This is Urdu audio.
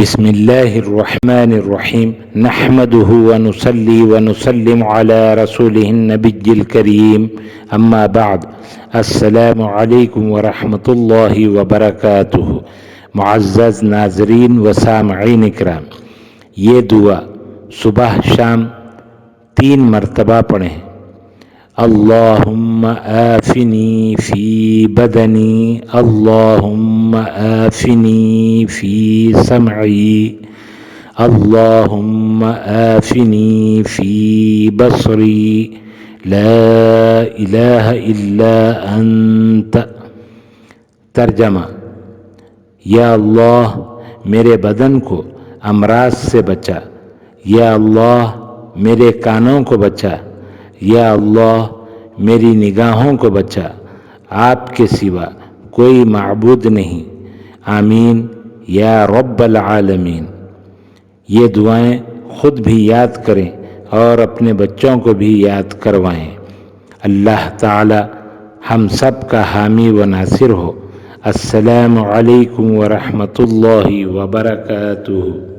بسم اللہ الرحمن الرحیم نحمده ونصلی ونسلم علی رسولہ النبی الکریم اما بعد السلام علیکم ورحمۃ اللہ وبرکاتہ۔ معزز ناظرین و سامعین اکرام، یہ دعا صبح شام 3 مرتبہ پڑھیں۔ اللہم آفنی فی بدنی، اللہم آفنی فی سمعی، اللہم آفنی فی بصری، لا الہ الا انت۔ ترجمہ: یا اللہ میرے بدن کو امراض سے بچا، یا اللہ میرے کانوں کو بچا، یا اللہ میری نگاہوں کو بچا، آپ کے سوا کوئی معبود نہیں، آمین یا رب العالمین۔ یہ دعائیں خود بھی یاد کریں اور اپنے بچوں کو بھی یاد کروائیں۔ اللہ تعالی ہم سب کا حامی و ناصر ہو۔ السلام علیکم ورحمۃ اللہ وبرکاتہ۔